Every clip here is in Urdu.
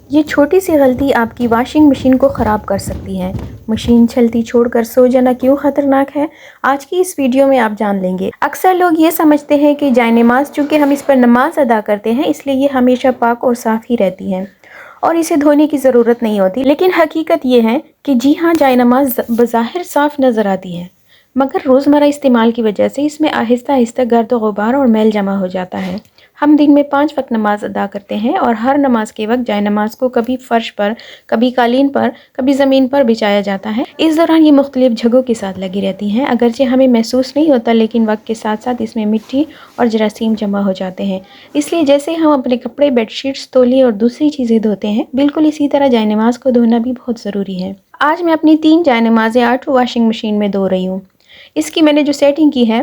یہ چھوٹی سی غلطی آپ کی واشنگ مشین کو خراب کر سکتی ہے۔ مشین چلتی چھوڑ کر سو جانا کیوں خطرناک ہے، آج کی اس ویڈیو میں آپ جان لیں گے۔ اکثر لوگ یہ سمجھتے ہیں کہ جائے نماز چونکہ ہم اس پر نماز ادا کرتے ہیں اس لیے یہ ہمیشہ پاک اور صاف ہی رہتی ہے اور اسے دھونے کی ضرورت نہیں ہوتی، لیکن حقیقت یہ ہے کہ جی ہاں، جائے نماز بظاہر صاف نظر آتی ہے، مگر روزمرہ استعمال کی وجہ سے اس میں آہستہ آہستہ گرد و غبار اور میل جمع ہو جاتا ہے۔ ہم دن میں 5 وقت نماز ادا کرتے ہیں اور ہر نماز کے وقت جائے نماز کو کبھی فرش پر، کبھی قالین پر، کبھی زمین پر بچھایا جاتا ہے۔ اس دوران یہ مختلف جگہوں کے ساتھ لگی رہتی ہیں، اگرچہ ہمیں محسوس نہیں ہوتا، لیکن وقت کے ساتھ ساتھ اس میں مٹی اور جراثیم جمع ہو جاتے ہیں۔ اس لیے جیسے ہم اپنے کپڑے، بیڈ شیٹس، تولیے اور دوسری چیزیں دھوتے ہیں، بالکل اسی طرح جائے نماز کو دھونا بھی بہت ضروری ہے۔ آج میں اپنی 3 جائے نمازیں آٹو واشنگ مشین میں دھو رہی ہوں۔ اس کی میں نے جو سیٹنگ کی ہے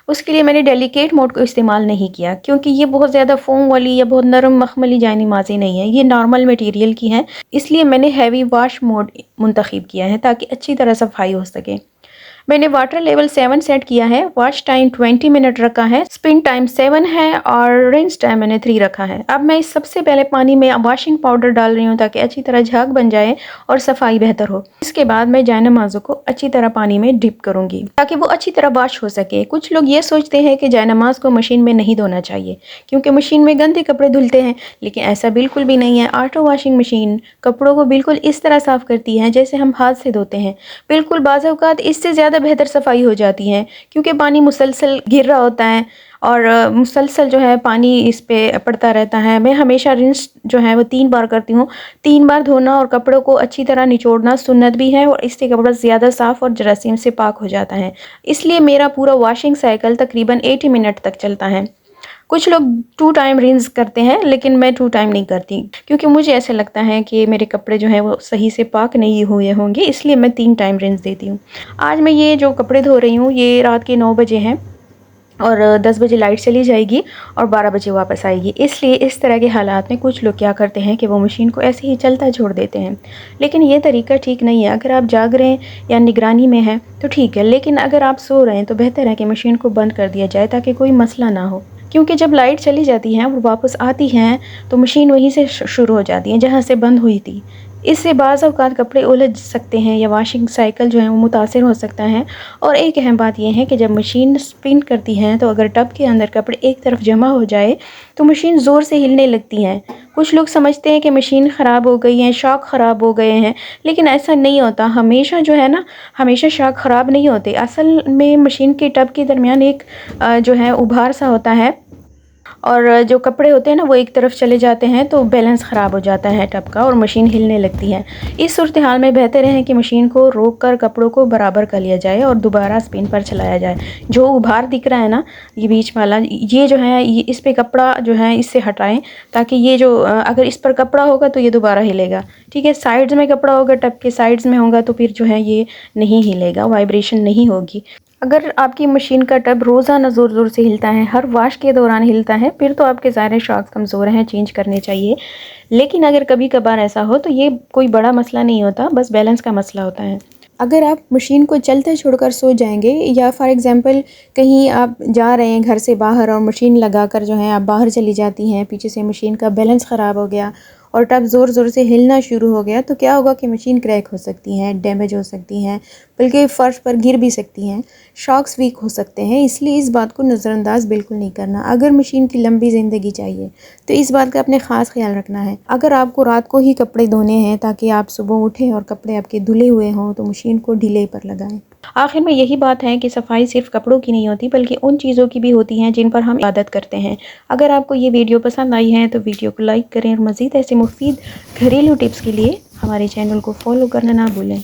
اس کے لیے میں نے ڈیلیکیٹ موڈ کو استعمال نہیں کیا، کیونکہ یہ بہت زیادہ فوم والی یا بہت نرم مخملی جائے نمازیں نہیں ہیں، یہ نارمل میٹیریل کی ہیں، اس لیے میں نے ہیوی واش موڈ منتخب کیا ہے تاکہ اچھی طرح صفائی ہو سکے۔ میں نے واٹر لیول 7 سیٹ کیا ہے، واش ٹائم 20 منٹ رکھا ہے، اسپن ٹائم 7 ہے اور رنس ٹائم میں نے 3 رکھا ہے۔ اب میں اس سب سے پہلے پانی میں واشنگ پاؤڈر ڈال رہی ہوں تاکہ اچھی طرح جھاگ بن جائے اور صفائی بہتر ہو۔ اس کے بعد میں جائے نمازوں کو اچھی طرح پانی میں ڈپ کروں گی تاکہ وہ اچھی طرح واش ہو سکے۔ کچھ لوگ یہ سوچتے ہیں کہ جائے نماز کو مشین میں نہیں دھونا چاہیے کیونکہ مشین میں گندے کپڑے دھلتے ہیں، لیکن ایسا بالکل بھی نہیں ہے۔ آٹو واشنگ مشین کپڑوں کو بالکل اس طرح صاف کرتی ہے جیسے ہم ہاتھ سے دھوتے ہیں، بالکل بعض اوقات اس سے زیادہ بہتر صفائی ہو جاتی ہے کیونکہ پانی مسلسل گر رہا ہوتا ہے اور مسلسل جو ہے پانی اس پہ پڑتا رہتا ہے۔ میں ہمیشہ رنس جو ہے وہ 3 بار کرتی ہوں۔ 3 بار دھونا اور کپڑوں کو اچھی طرح نچوڑنا سنت بھی ہے اور اس سے کپڑا زیادہ صاف اور جراثیم سے پاک ہو جاتا ہے، اس لیے میرا پورا واشنگ سائیکل تقریباً 80 منٹ تک چلتا ہے۔ کچھ لوگ 2 ٹائم رنس کرتے ہیں لیکن میں 2 ٹائم نہیں کرتی کیونکہ مجھے ایسا لگتا ہے کہ میرے کپڑے جو ہیں وہ صحیح سے پاک نہیں ہوئے ہوں گے، اس لیے میں 3 ٹائم رنس دیتی ہوں۔ آج میں یہ جو کپڑے دھو رہی ہوں یہ رات کے 9 بجے ہیں اور 10 بجے لائٹ چلی جائے گی اور 12 بجے واپس آئے گی، اس لیے اس طرح کے حالات میں کچھ لوگ کیا کرتے ہیں کہ وہ مشین کو ایسے ہی چلتا چھوڑ دیتے ہیں، لیکن یہ طریقہ ٹھیک نہیں ہے۔ اگر آپ جاگ رہے ہیں یا نگرانی میں ہیں تو ٹھیک ہے، لیکن اگر آپ سو رہے ہیں تو بہتر ہے کہ مشین کو بند کر دیا جائے تاکہ کوئی مسئلہ نہ ہو، کیونکہ جب لائٹ چلی جاتی ہے اور واپس آتی ہیں تو مشین وہیں سے شروع ہو جاتی ہے جہاں سے بند ہوئی تھی۔ اس سے بعض اوقات کپڑے الجھ سکتے ہیں یا واشنگ سائیکل جو ہے وہ متاثر ہو سکتا ہے۔ اور ایک اہم بات یہ ہے کہ جب مشین سپن کرتی ہے تو اگر ٹب کے اندر کپڑے ایک طرف جمع ہو جائے تو مشین زور سے ہلنے لگتی ہے۔ کچھ لوگ سمجھتے ہیں کہ مشین خراب ہو گئی ہے، شاک خراب ہو گئے ہیں، لیکن ایسا نہیں ہوتا۔ ہمیشہ جو ہے نا، ہمیشہ شاک خراب نہیں ہوتے، اصل میں مشین کے ٹب کے درمیان ایک جو ہے ابھار سا ہوتا ہے اور جو کپڑے ہوتے ہیں نا وہ ایک طرف چلے جاتے ہیں تو بیلنس خراب ہو جاتا ہے ٹب کا اور مشین ہلنے لگتی ہے۔ اس صورتحال میں بہتر ہے کہ مشین کو روک کر کپڑوں کو برابر کر لیا جائے اور دوبارہ سپن پر چلایا جائے۔ جو ابھار دکھ رہا ہے نا یہ بیچ والا، یہ جو ہے اس پہ کپڑا جو ہے اس سے ہٹائیں تاکہ یہ جو اگر اس پر کپڑا ہوگا تو یہ دوبارہ ہلے گا، ٹھیک ہے۔ سائیڈز میں کپڑا ہوگا، ٹب کے سائیڈز میں ہوگا تو پھر جو ہے یہ نہیں ہلے گا، وائبریشن نہیں ہوگی۔ اگر آپ کی مشین کا ٹب روزانہ زور زور سے ہلتا ہے، ہر واش کے دوران ہلتا ہے، پھر تو آپ کے ظاہر شاکس کمزور ہیں، چینج کرنے چاہیے۔ لیکن اگر کبھی کبھار ایسا ہو تو یہ کوئی بڑا مسئلہ نہیں ہوتا، بس بیلنس کا مسئلہ ہوتا ہے۔ اگر آپ مشین کو چلتے چھوڑ کر سو جائیں گے یا فار ایگزامپل کہیں آپ جا رہے ہیں گھر سے باہر اور مشین لگا کر جو ہے آپ باہر چلی جاتی ہیں، پیچھے سے مشین کا بیلنس خراب ہو گیا اور ٹب زور زور سے ہلنا شروع ہو گیا تو کیا ہوگا کہ مشین کریک ہو سکتی ہیں، ڈیمیج ہو سکتی ہیں، بلکہ فرش پر گر بھی سکتی ہیں، شاکس ویک ہو سکتے ہیں۔ اس لیے اس بات کو نظر انداز بالکل نہیں کرنا۔ اگر مشین کی لمبی زندگی چاہیے تو اس بات کا اپنے خاص خیال رکھنا ہے۔ اگر آپ کو رات کو ہی کپڑے دھونے ہیں تاکہ آپ صبح اٹھیں اور کپڑے آپ کے دھلے ہوئے ہوں تو مشین کو ڈھیلے پر لگائیں۔ آخر میں یہی بات ہے کہ صفائی صرف کپڑوں کی نہیں ہوتی بلکہ ان چیزوں کی بھی ہوتی ہیں جن پر ہم عبادت کرتے ہیں۔ اگر آپ کو یہ ویڈیو پسند آئی ہے تو ویڈیو کو لائک کریں اور مزید ایسے مفید گھریلو ٹپس کے لیے ہمارے چینل کو فالو کرنا نہ بھولیں۔